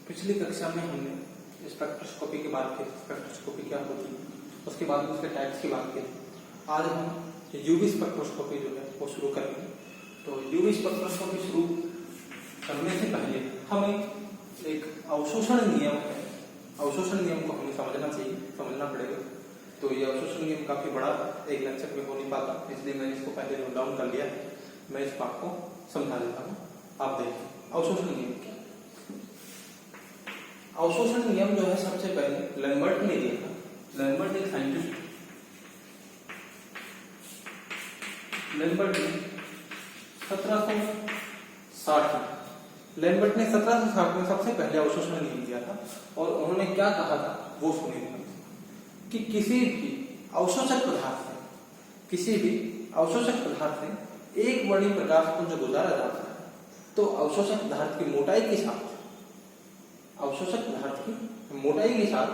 पिछली कक्षा में हमने स्पेक्ट्रोस्कोपी की बात की, स्पेक्ट्रोस्कोपी क्या होती है, उसके बाद उसके टाइप्स की बात की। आज हम यूवी स्पेक्ट्रोस्कोपी जो है वो शुरू करेंगे। तो यूवी स्पेक्ट्रोस्कोपी शुरू करने से पहले हमें एक अवशोषण नियम है, अवशोषण नियम को हमें समझना चाहिए, समझना पड़ेगा। तो ये अवशोषण नियम काफी बड़ा एक लेक्चर में हो नहीं पाता, इसलिए मैंने इसको पहले नोट डाउन कर लिया है। मैं इसको आपको समझा देता हूँ, आप देखिए अवशोषण नियम क्या। अवशोषण नियम जो है सबसे पहले लैम्बर्ट ने दिया था। लैम्बर्ट एक साइंटिस्ट, लैम्बर्ट ने 1760 लैम्बर्ट ने 1760 में सबसे पहले अवशोषण नियम दिया था। और उन्होंने क्या कहा था वो सुनिए कि किसी भी अवशोषक पदार्थ से, किसी भी अवशोषक पदार्थ से एक वर्णीय प्रकाश पुंज गुजारा जाता है तो अवशोषक पदार्थ की मोटाई के साथ, अवशोषक पदार्थ की मोटाई के साथ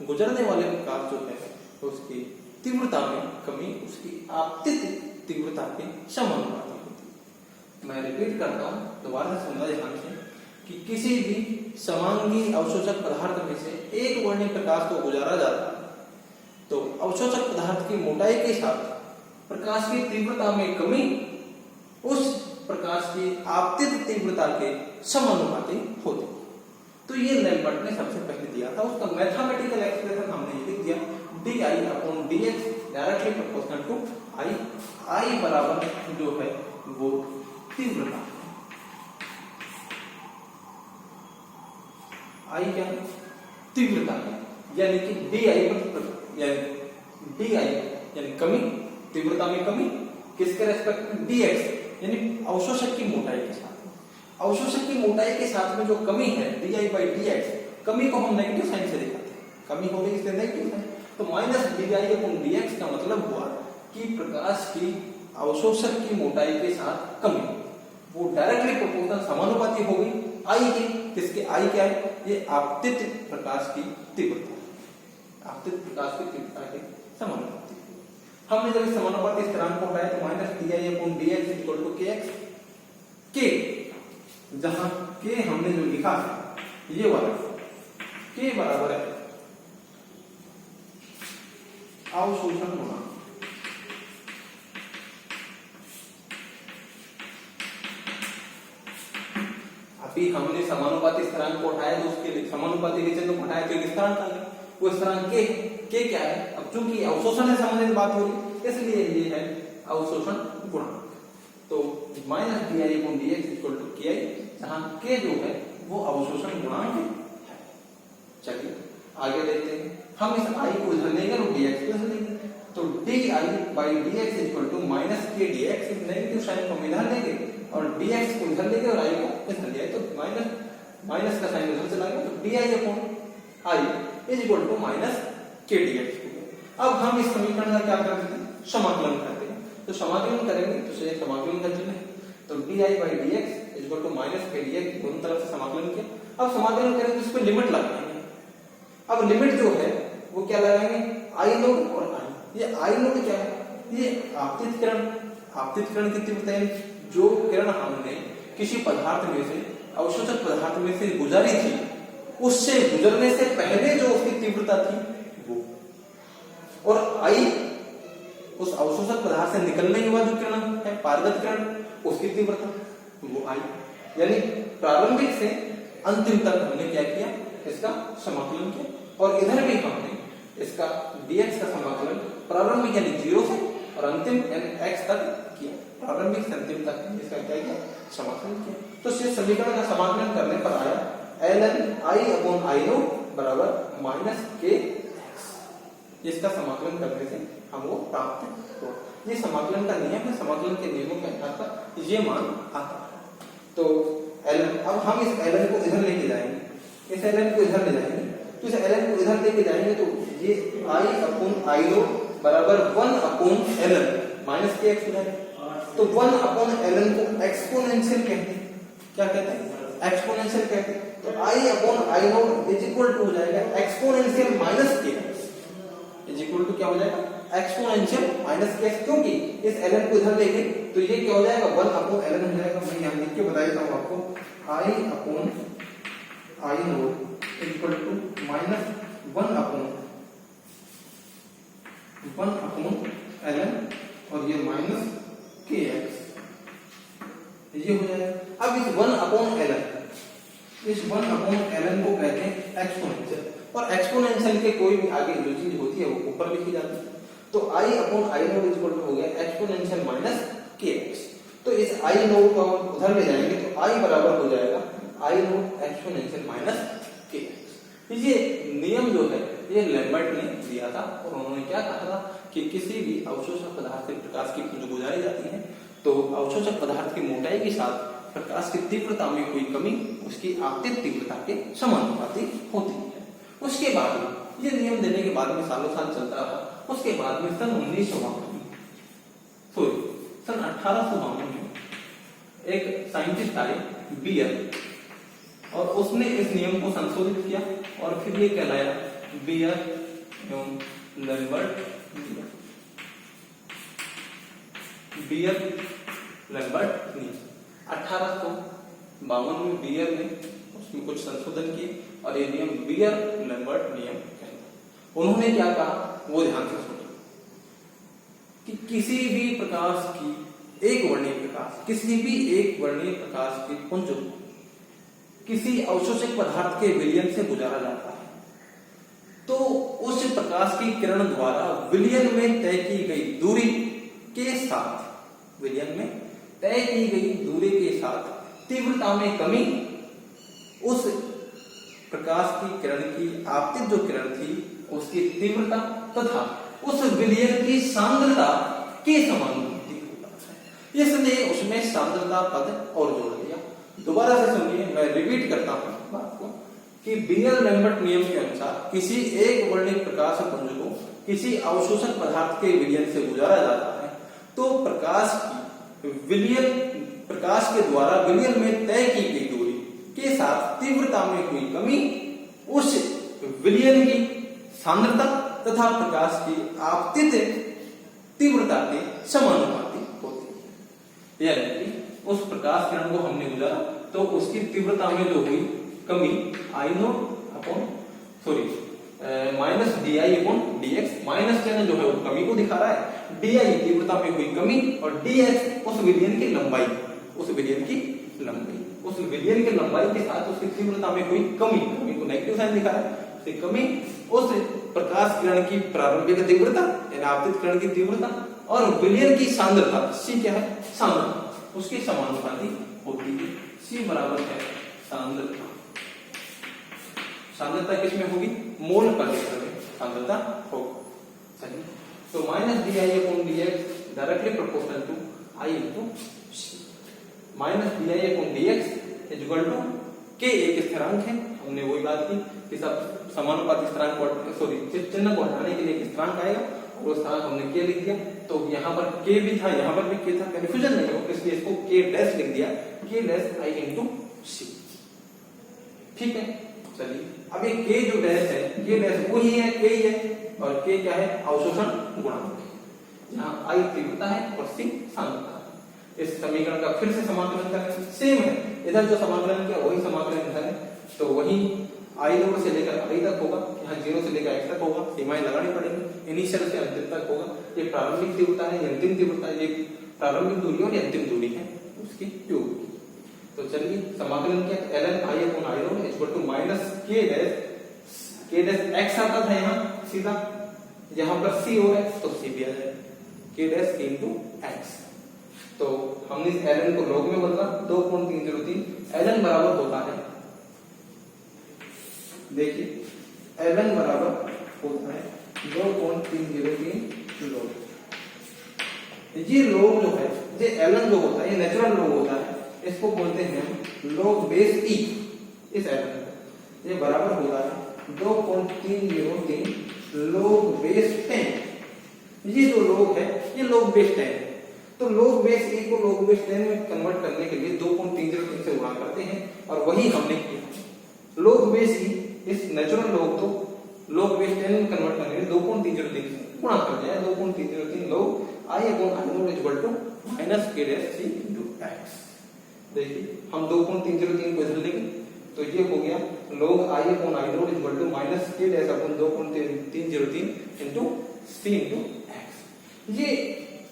गुजरने वाले प्रकाश जो है उसकी तीव्रता में कमी उसकी आपतित तीव्रता के समानुपाती होती है। मैं रिपीट करता हूं, दोबारा से सुनना ध्यान से कि किसी भी समांगी अवशोषक पदार्थ में से एक वर्णीय प्रकाश को गुजारा जाता है तो अवशोषक पदार्थ की मोटाई के साथ प्रकाश की तीव्रता में कमी उस प्रकाश की आपतित तीव्रता के समानुपाती होती है। तो ये लैम्बर्ट ने सबसे पहले दिया था। उसका मैथमेटिकल एक्सप्रेशन हमने लिख दिया di/dx directly proportional to i। i बराबर जो है वो तीव्रता, i क्या है? तीव्रता है, यानी कि di यानी कमी, तीव्रता में कमी किसके रेस्पेक्ट में? dx यानी अवशोषक की मोटाई के साथ। अवशोषक की मोटाई के साथ में जो कमी है di/dx, कमी को हम नेगेटिव साइन से दिखाते हैं, कमी हो गई इसलिए नेगेटिव साइन। तो माइनस di/dx का मतलब हुआ कि प्रकाश की अवशोषक की मोटाई के साथ कमी वो डायरेक्टली प्रोपोर्शनल समानुपाती होगी i के। किसके? i क्या है? ये आपतित प्रकाश की तीव्रता, आपतित प्रकाश की तीव्रता के समानुपाती। हमने जब इस समानुपाती स्थिरांक को हटाया तो minus di/dx equal to kx, k जहां k हमने जो लिखा है ये वाला k बराबर है अवशोषण गुणांक। अभी हमने समानुपाती स्थिरांक को उठाया तो उसके समानुपाती के चिन्ह को उठाया तो स्थिरांक आ गया, वो स्थिरांक के क्या है? अब चूंकि अवशोषण से संबंधित बात हो रही इसलिए ये है अवशोषण गुणांक। तो minus di/dx equal to ki, जहां k जो है वो अवशोषण गुणांक है। चलिए आगे देखते हैं। हम इस i को इधर लेंगे और dx को इधर लेंगे तो di/dx equal to minus k dx, negative sign को हम इधर लेंगे और dx को इधर लेंगे और i को इधर ले, तो माइनस का साइन उधर चला गया तो di/i is equal to minus k dx। अब हम इस समीकरण का क्या करते हैं? समाकलन करते हैं। तो समाकलन करेंगे तो से समाकलन का चिन्ह है तो di/dx is equal to minus k dx, दोनों तरफ से समाकलन किया। अब समाकलन करेंगे तो इस पे लिमिट लगाएंगे। अब लिमिट जो है वो क्या लगाएंगे? i नोड और i। ये i नोड क्या है? ये आपतित किरण, आपतित किरण की तीव्रता है, जो किरण हमने किसी पदार्थ में से, अवशोषक पदार्थ में से गुजारी थी, उससे गुजरने से पहले जो उसकी तीव्रता थी वो, और i उस अवशोषक पदार्थ से निकलने के बाद जो किरण है, पारगत किरण, उसकी तीव्रता वो i। यानी प्रारंभिक से अंतिम तक हमने क्या किया? इसका समाकलन किया। और इधर भी हमने इसका dx का समाकलन प्रारंभिक यानी 0 से और अंतिम यानी x तक किया। प्रारंभिक से अंतिम तक इसका क्या किया? समाकलन किया। तो इस समीकरण का समाकलन करने पर आया ln i/i0 बराबर माइनस kx। इसका समाकलन करने से हम वो प्राप्त हो। ये समाकलन का नियम है, समाकलन के नियमों के आधार पर ये मान आता है। तो अब हम इस ln को इधर लेके जाएंगे, इस ln को इधर ले जाएंगे तो इस ln को इधर लेके जाएंगे तो ये i/i0 बराबर 1/ln माइनस kx हो जाएगा। तो 1/ln को एक्सपोनेंशियल कहते हैं। क्या कहते हैं? एक्सपोनेंशियल कहते हैं। तो i/i0 इज इक्वल टू हो जाएगा exponential minus kx, is equal to क्या हो जाएगा? एक्सपोनेंशियल माइनस kx, क्योंकि इस ln को इधर लेंगे तो ये क्या हो जाएगा? 1/ln हो जाएगा। मैं यहां लिख के बता देता हूं आपको, I naught equal to minus 1 upon ln और ये माइनस kx, ये हो जाएगा। अब इस 1 अपॉन ln को कहते हैं एक्सपोनेंशियल, और एक्सपोनेंशियल के कोई भी आगे जो चीज होती है वो ऊपर लिखी जाती है। तो i upon i naught equal to हो गया एक्सपोनेंशियल माइनस kx। तो इस आई नोट को उधर ले जाएंगे तो i बराबर हो जाएगा आई नोट एक्सपोनेंशियल माइनस kx। ये नियम जो है ये लैम्बर्ट ने दिया था, और उन्होंने क्या कहा था कि किसी भी अवशोषक पदार्थ से प्रकाश की पुंज गुजारी जाती है तो अवशोषक पदार्थ की मोटाई के साथ प्रकाश की तीव्रता में कोई कमी उसकी आपतित तीव्रता के समानुपाती होती है। उसके बाद ये नियम देने के बाद में सालों साल चलता रहा। उसके बाद में सन 1852 में एक साइंटिस्ट आए बियर, और उसने इस नियम को संशोधित किया और फिर ये कहलाया बियर एवं लैम्बर्ट नियम। 1852 में बियर ने उसमें कुछ संशोधन किए और ये नियम बियर लैम्बर्ट नियम कहलाता। उन्होंने क्या कहा वो ध्यान से सुनो कि किसी भी प्रकाश की एक वर्णीय प्रकाश की पुंज किसी अवशोषक पदार्थ के विलयन से गुजारा जाता है तो उस प्रकाश की किरण द्वारा विलयन में तय की गई दूरी के साथ तीव्रता में कमी उस प्रकाश की किरण की आपतित जो किरण थी उसकी तीव्रता तथा उस विलयन की सांद्रता के समानुपाती होता है। इसलिए उसमें सांद्रता पद और जोड़ दिया। दोबारा से सुनिए, मैं रिपीट करता हूं बात को कि बियर लैम्बर्ट नियम के अनुसार किसी एक वर्णिक प्रकाश पुंज को किसी अवशोषक पदार्थ के विलयन से गुजारा जाता है तो प्रकाश के द्वारा विलयन में तय की गई दूरी के साथ तीव्रता में हुई कमी उस विलयन की सांद्रता तथा प्रकाश की आपतित तीव्रता के समानुपाती होती है। यानी कि उस प्रकाश किरण को हमने गुजारा तो उसकी तीव्रता में जो हुई कमी I naught upon minus D I upon D X. Minus चिन्ह जो है वो कमी को दिखा रहा है, डी आई तीव्रता में हुई कमी और डी एक्स उस विलयन की लंबाई के साथ उसकी तीव्रता में हुई कमी को नेगेटिव साइन दिखा रहा है। कमी उस प्रकाश किरण की प्रारंभिक तीव्रता यानी आपतित किरण की तीव्रता और विलयन की सांद्रता, सी क्या है सांद्रता, उसके समानुपाती होती है। सी बराबर है सांद्रता। सांद्रता किसमें होगी? मोल पर सांद्रता होगी। सही। तो minus D I upon D x directly proportional to i into c. Minus D I upon D x is equal to k एक स्थिरांक है, हमने वही बात की कि सब समानुपाती स्थिरांक को चिन्ह को हटाने के लिए एक स्थिरांक आएगा और वो स्थिरांक हमने के लिख दिया। तो यहाँ पर के भी था, यहाँ पर भी के था, कन्फ्यूजन नहीं हो इसलिए इसको के डैश लिख दिया, के डैश आई इंटू सी। ठीक है, चलिए अब ये के जो डैश है के डैश वही है, के ही है, और के क्या है अवशोषण गुणांक। यहाँ आई तीव्रता है और सी सांद्रता। इस समीकरण का फिर से समाकलन करें, सेम है, इधर जो समाकलन किया वही समाकलन इधर है, तो वही आई नोड से लेकर आई तक होगा, यहाँ 0 से लेकर x तक होगा, सीमाएं लगानी पड़ेंगी, इनिशियल से अंतिम तक होगा। ये प्रारंभिक तीव्रता है, ये अंतिम तीव्रता है, ये प्रारंभिक दूरी और ये अंतिम दूरी है उसकी ट्यूब की। तो चलिए समाकलन किया, ln i upon i naught equal to minus k dash x आता था यहाँ सीधा, यहाँ पर c हो रहा है तो c भी आ जाएगा, के डैश इनटू x। तो हमने इस ln को लॉग में बदला 2.303, ln बराबर होता है, देखिए ln बराबर होता है 2.303 लॉग। ये लॉग जो है, ये ln जो होता है ये नेचुरल लॉग होता है, इसको बोलते हैं लॉग बेस e। इस ln ये बराबर होता है 2.303 लॉग बेस 10। ये जो लॉग है ये लॉग बेस 10 है। तो लॉग बेस e को लॉग बेस 10 में कन्वर्ट करने के लिए 2.303 से गुणा करते हैं और वही हमने किया। लॉग बेस e इस नेचुरल लॉग को लॉग बेस 10 में कन्वर्ट करने के लिए 2.303 से गुणा करते हैं। 2.303 log i upon i naught equal to minus k dash c into x। देखिए हम 2.303 को इधर लेंगे तो ये हो गया log I upon I naught equal to minus k dash upon 2.303 into c into x। ये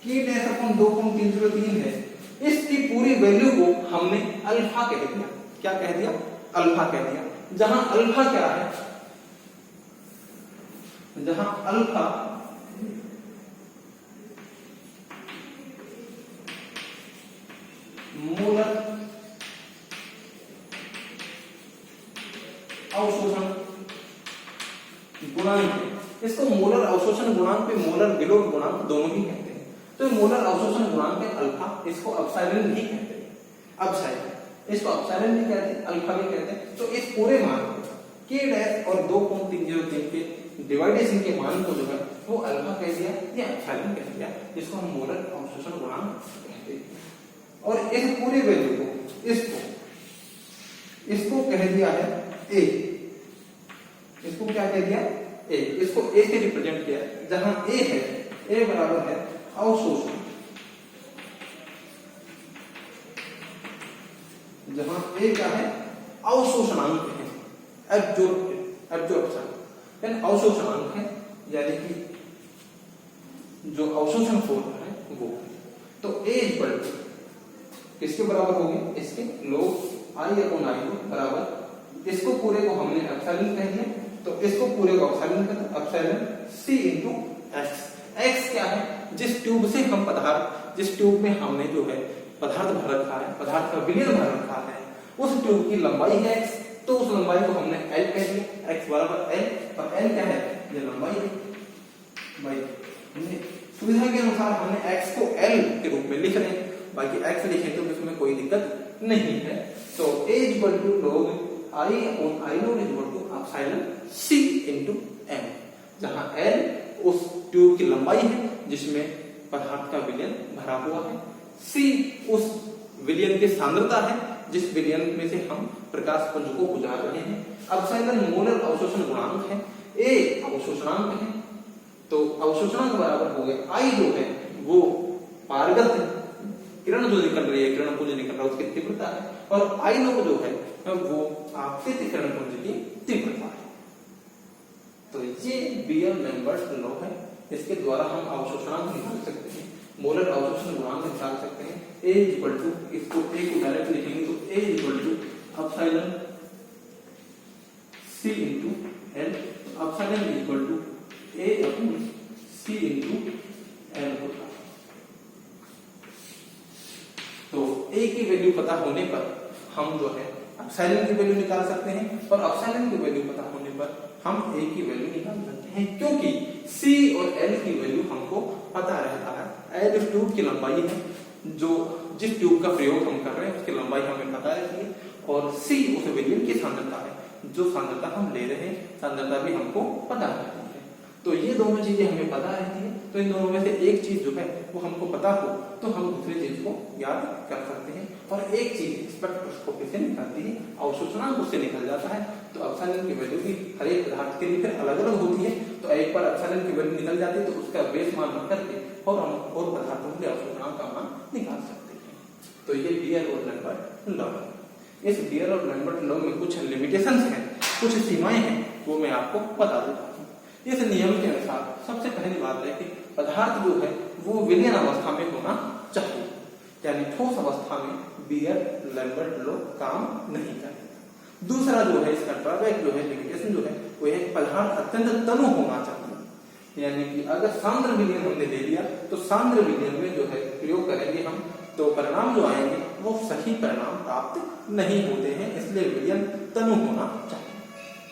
k डैश अपॉन 2.303 है, इसकी पूरी वैल्यू को हमने अल्फा कह दिया। क्या कह दिया? अल्फा कह दिया। जहां अल्फा क्या है? जहां अल्फा मोलर अवशोषण गुणांक है। इसको मोलर अवशोषण गुणांक पे मोलर विलोप गुणांक दोनों ही कहते हैं। तो मोलर अवशोषण गुणांक है अल्फा, इसको एप्सिलॉन भी कहते हैं। एप्सिलॉन, इसको एप्सिलॉन भी कहते हैं, अल्फा भी कहते हैं। तो इस पूरे मान को k डैश और 2.303 के डिवाइडेशन के मान को जो है वो अल्फा कह दिया या एप्सिलॉन कह दिया, जिसको हम मोलर अवशोषण गुणांक कहते हैं। और इस पूरी वैल्यू को इसको कह दिया है a, इसको क्या कह दिया? a, इसको a से रिप्रेजेंट किया है। जहां a है, a बराबर है अवशोषण, जहां a क्या है? अवशोषणांक है, एब्जॉर्प्शन अवशोषणांक है, यानी कि जो अवशोषण फॉर्मूला है वो। तो a इक्वल टू किसके बराबर हो गया? इसके log I अपॉन I बराबर, इसको पूरे को हमने एप्सिलॉन कह दिया, तो इसको पूरे को एप्सिलॉन कहते हैं, epsilon c into x। x क्या है? जिस ट्यूब से हम पदार्थ, जिस ट्यूब में हमने जो है पदार्थ भर रखा है, पदार्थ का विलयन भर रखा है, उस ट्यूब की लंबाई है x, तो उस लंबाई को हमने l कह दिया। x बराबर l, और l क्या है? ये लंबाई है। भाई सुविधा के अनुसार हमने x को l के रूप में लिख रहे हैं, बाकी x लिखें तो इसमें कोई दिक्कत नहीं है। तो a equal to log I upon I naught equal to epsilon c into m, जहां l उस ट्यूब की लंबाई है जिसमें पदार्थ का विलयन भरा हुआ है, c उस विलयन की सांद्रता है जिस विलयन में से हम प्रकाश पुंज को गुजार रहे हैं, एप्सिलॉन मोलर अवशोषण गुणांक है, a अवशोषणांक है। तो अवशोषणांक बराबर हो गया I जो है वो पारगत किरण जो निकल रही है, किरण पुंज निकल रहा है उसकी तीव्रता है, और I नॉट जो है वो आपतित किरण पुंज की तीव्रता है। तो ये बियर लैम्बर्ट लॉ है, इसके द्वारा हम अवशोषणांक निकाल सकते हैं, मोलर अवशोषण गुणांक निकाल सकते हैं। a इक्वल टू, इसको a को डायरेक्ट लिखेंगे तो a equal to epsilon c into l, epsilon equal to a upon c into l होगा। तो a की वैल्यू पता होने पर हम जो है एप्सिलॉन की वैल्यू निकाल सकते हैं, और एप्सिलॉन की वैल्यू पता होने पर हम a की वैल्यू निकाल सकते हैं, क्योंकि c और l की वैल्यू हमको पता रहता है। l ट्यूब की लंबाई है, जो जिस ट्यूब का प्रयोग हम कर रहे हैं उसकी लंबाई हमें पता रहती है, और c उस विलयन की सांद्रता है, जो सांद्रता हम ले रहे हैं सांद्रता भी हमको पता रहती है। तो ये दोनों चीजें हमें पता रहती है, तो इन दोनों में से एक चीज जो है वो हमको पता हो तो हम दूसरी चीज को याद कर सकते हैं, और एक चीज स्पेक्ट्रोस्कोपी से निकलती है, अवशोषणांक उससे निकल जाता है। तो एप्सिलॉन की वैल्यू भी हर एक पदार्थ के लिए फिर अलग अलग होती है, तो एक बार एप्सिलॉन की वैल्यू निकल जाती है तो उसका बेस मान रख करके और हम और पदार्थों के अवशोषणांक का मान निकाल सकते हैं। तो ये बियर और लैम्बर्ट लॉ है। इस बियर और लैम्बर्ट लॉ में कुछ लिमिटेशंस हैं, कुछ सीमाएं हैं, वो मैं आपको बता देता हूँ। इस नियम के अनुसार सबसे पहली बात है कि पदार्थ जो है वो विलयन अवस्था में होना चाहिए, यानी ठोस अवस्था में बियर लैम्बर्ट लॉ काम नहीं करेगा। दूसरा जो है इसका ड्रॉबैक जो है, लिमिटेशन जो है वो है पदार्थ अत्यंत तनु होना चाहिए, यानी कि अगर सांद्र विलयन हमने ले लिया तो सांद्र विलयन में जो है प्रयोग करेंगे हम, तो परिणाम जो आएंगे वो सही परिणाम प्राप्त नहीं होते हैं, इसलिए विलयन तनु होना चाहिए।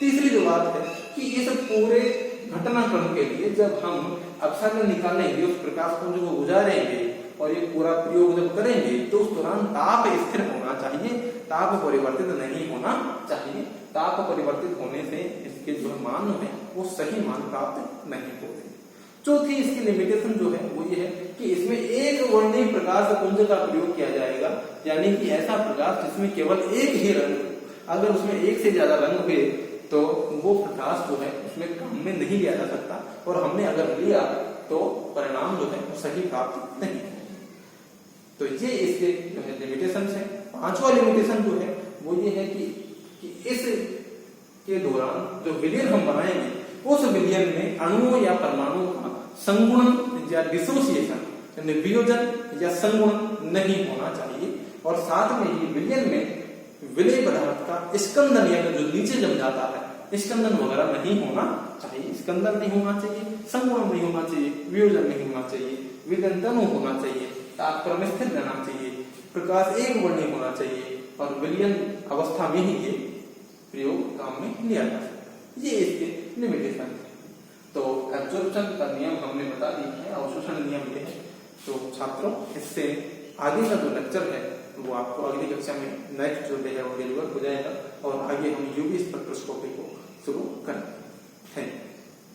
तीसरी जो बात है कि इस पूरे घटनाक्रम के लिए जब हम एप्सिलॉन निकालेंगे, उस प्रकाश पुंज को गुजारेंगे और ये पूरा प्रयोग जब करेंगे तो उस दौरान ताप स्थिर होना चाहिए, ताप परिवर्तित नहीं होना चाहिए। ताप परिवर्तित होने से इसके जो मान है वो सही मान प्राप्त नहीं होते। चौथी इसकी लिमिटेशन जो है वो ये है कि इसमें एक वर्णीय प्रकाश पुंज का प्रयोग किया जाएगा, यानी कि ऐसा प्रकाश जिसमें केवल एक ही रंग, अगर उसमें एक से ज्यादा रंग हुए तो वो प्रकाश जो है उसमें काम में नहीं लिया जा सकता, और हमने अगर लिया तो परिणाम जो है वो सही प्राप्त नहीं है। तो ये इसके जो है लिमिटेशन है। पांचवा लिमिटेशन जो है वो ये है कि इस के दौरान जो विलयन हम बनाएंगे उस विलयन में अणुओं या परमाणुओं का संगुणन या डिसोसिएशन यानी वियोजन या संगुणन नहीं होना चाहिए। और साथ में ही विलयन में विलय पदार्थ का स्कंदन यानी जो नीचे जम जाता है स्कंदन वगैरह नहीं होना चाहिए। स्कंदन नहीं होना चाहिए, संगुणन नहीं होना चाहिए, वियोजन नहीं होना चाहिए, विलयन तनु होना चाहिए, तापक्रम स्थिर रहना चाहिए, प्रकाश एक वर्णी होना चाहिए और विलयन अवस्था में ही ये प्रयोग काम में लिया जा सकता है। ये इसके लिमिटेशन है। तो एब्जॉर्प्शन का नियम हमने बता दिया है, अवशोषण नियम ये है। तो छात्रों इससे आगे का जो लेक्चर है वो आपको अगली कक्षा में नेक्स्ट जो डे है वो डिलीवर हो जाएगा और आगे हम यूवी स्पेक्ट्रोस्कोपी को शुरू करेंगे। Thank you.